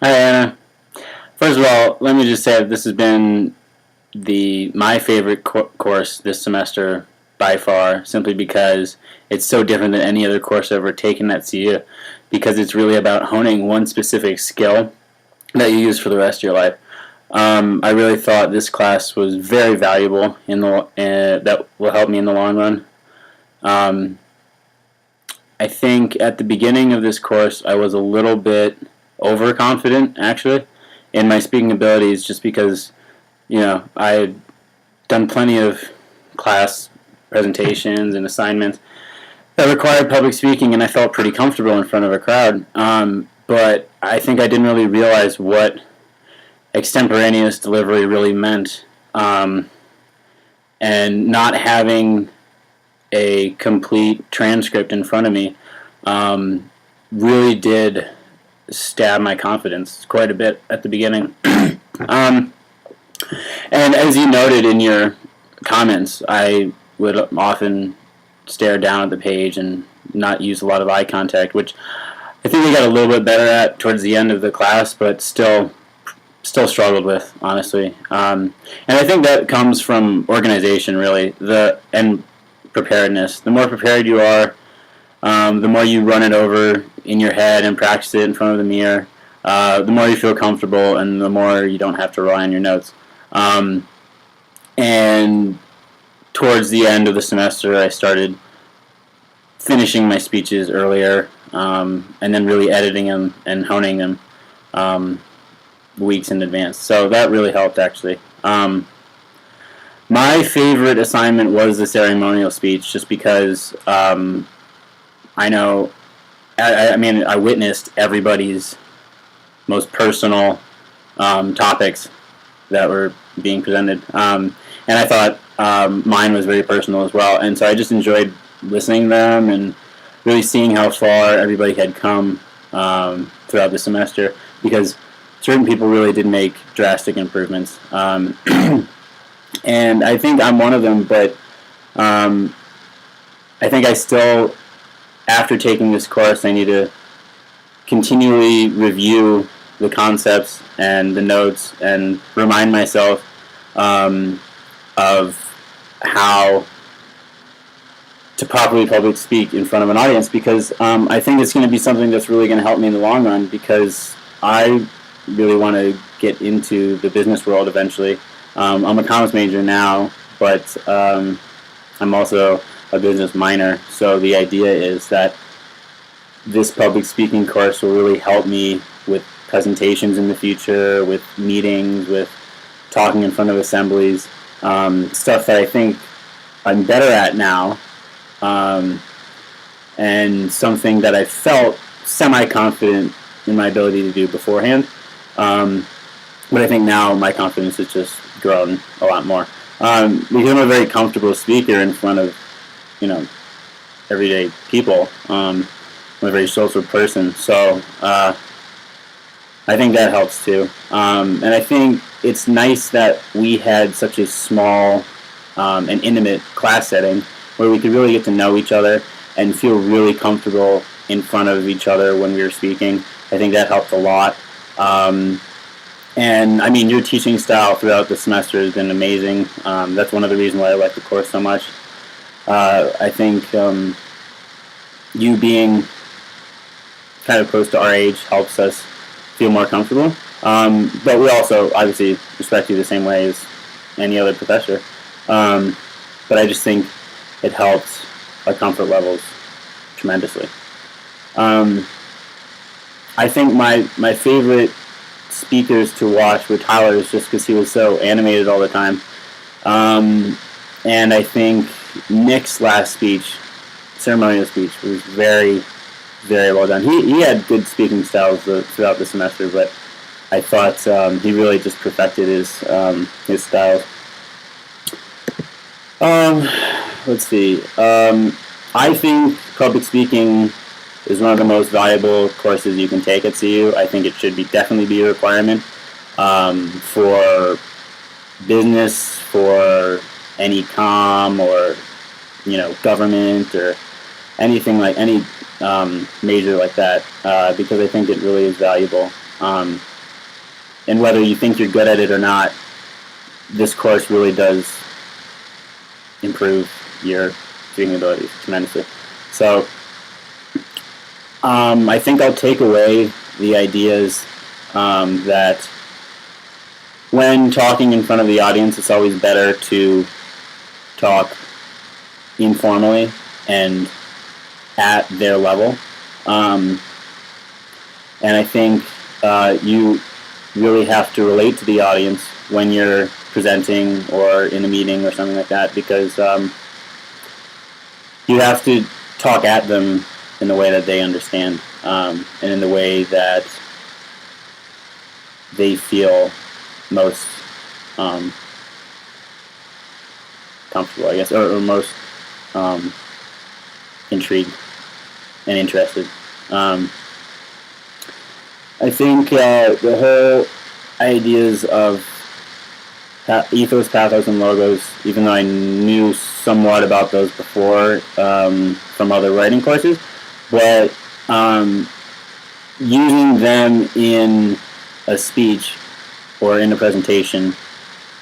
Hi Anna. First of all, let me just say that this has been my favorite course this semester by far, simply because it's so different than any other course I've ever taken at CU, because it's really about honing one specific skill that you use for the rest of your life. I really thought this class was very valuable that will help me in the long run. Um, I think at the beginning of this course, I was a little bit overconfident, actually, in my speaking abilities, just because I had done plenty of class presentations and assignments that required public speaking, and I felt pretty comfortable in front of a crowd. But I think I didn't really realize what extemporaneous delivery really meant, and not having a complete transcript in front of me really did stab my confidence quite a bit at the beginning. um, and as you noted in your comments, I would often stare down at the page and not use a lot of eye contact, which I think we got a little bit better at towards the end of the class, but still struggled with, honestly. And I think that comes from organization, really, and preparedness. The more prepared you are, the more you run it over in your head and practice it in front of the mirror, the more you feel comfortable, and the more you don't have to rely on your notes. And towards the end of the semester, I started finishing my speeches earlier, and then really editing them and honing them weeks in advance. So that really helped, actually. My favorite assignment was the ceremonial speech, just because I know, I mean, I witnessed everybody's most personal topics that were being presented. And I thought mine was very personal as well. And so I just enjoyed listening to them and really seeing how far everybody had come throughout the semester, because certain people really did make drastic improvements. And I think I'm one of them, but I think I still, after taking this course, I need to continually review the concepts and the notes and remind myself of how to properly public speak in front of an audience, because I think it's going to be something that's really going to help me in the long run, because I really want to get into the business world eventually. I'm a commerce major now, but I'm also a business minor, so the idea is that this public speaking course will really help me with presentations in the future, with meetings, with talking in front of assemblies, stuff that I think I'm better at now, and something that I felt semi-confident in my ability to do beforehand. But I think now my confidence has just grown a lot more. Because I'm a very comfortable speaker in front of, everyday people. I'm a very social person, so I think that helps too. And I think it's nice that we had such a small and intimate class setting where we could really get to know each other and feel really comfortable in front of each other when we were speaking. I think that helped a lot. And I mean, your teaching style throughout the semester has been amazing. That's one of the reasons why I like the course so much. I think you being kind of close to our age helps us feel more comfortable. But we also obviously respect you the same way as any other professor. But I just think it helps our comfort levels tremendously. I think my favorite speakers to watch were Tyler's, just because he was so animated all the time. And I think Nick's last speech, ceremonial speech, was very, very well done. He had good speaking styles throughout the semester, but I thought he really just perfected his styles. Let's see. I think public speaking is one of the most valuable courses you can take at CU. I think it should definitely be a requirement for business, for any comm, or government, or anything like any major like that, because I think it really is valuable. And whether you think you're good at it or not, this course really does improve your speaking abilities tremendously. So I think I'll take away the ideas that when talking in front of the audience, it's always better to talk informally and at their level. And I think you really have to relate to the audience when you're presenting or in a meeting or something like that, because you have to talk at them in the way that they understand, and in the way that they feel most comfortable, I guess, or most intrigued and interested. I think the whole ideas of ethos, pathos, and logos, even though I knew somewhat about those before from other writing courses, but using them in a speech or in a presentation,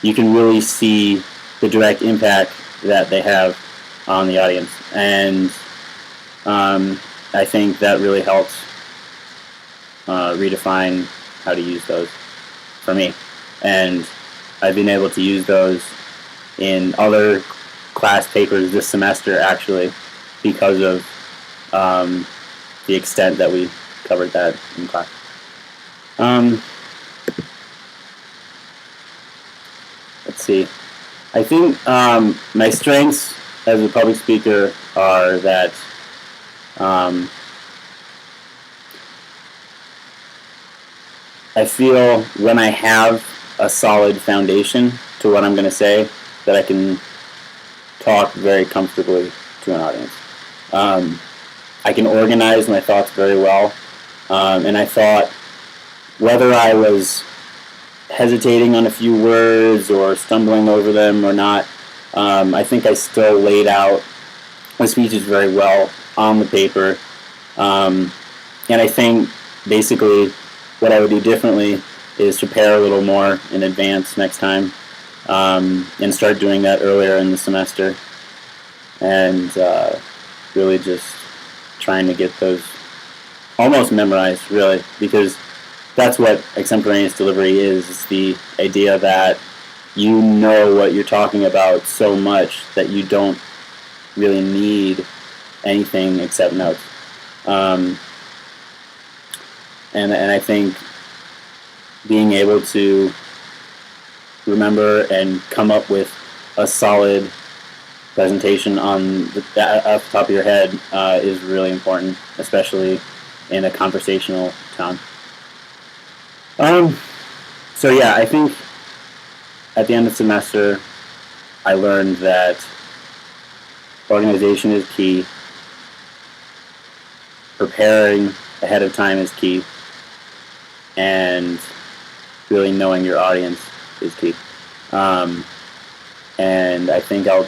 you can really see the direct impact that they have on the audience. And I think that really helps redefine how to use those for me. And I've been able to use those in other class papers this semester, actually, because of the extent that we covered that in class. Let's see. I think my strengths as a public speaker are that I feel when I have a solid foundation to what I'm going to say, that I can talk very comfortably to an audience. I can organize my thoughts very well, and I thought whether I was hesitating on a few words or stumbling over them or not, I think I still laid out my speeches very well on the paper, and I think basically what I would do differently is prepare a little more in advance next time, and start doing that earlier in the semester, and really just trying to get those almost memorized, really, because that's what extemporaneous delivery is. It's the idea that you know what you're talking about so much that you don't really need anything except notes. And I think being able to remember and come up with a solid presentation on off the top of your head is really important, especially in a conversational tone. So yeah, I think at the end of the semester, I learned that organization is key, preparing ahead of time is key, and really knowing your audience is key. And I think I'll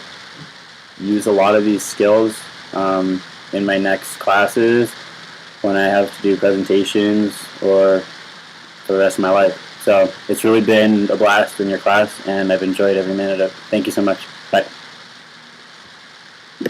use a lot of these skills in my next classes when I have to do presentations or for the rest of my life. So it's really been a blast in your class, and I've enjoyed every minute of it. Thank you so much.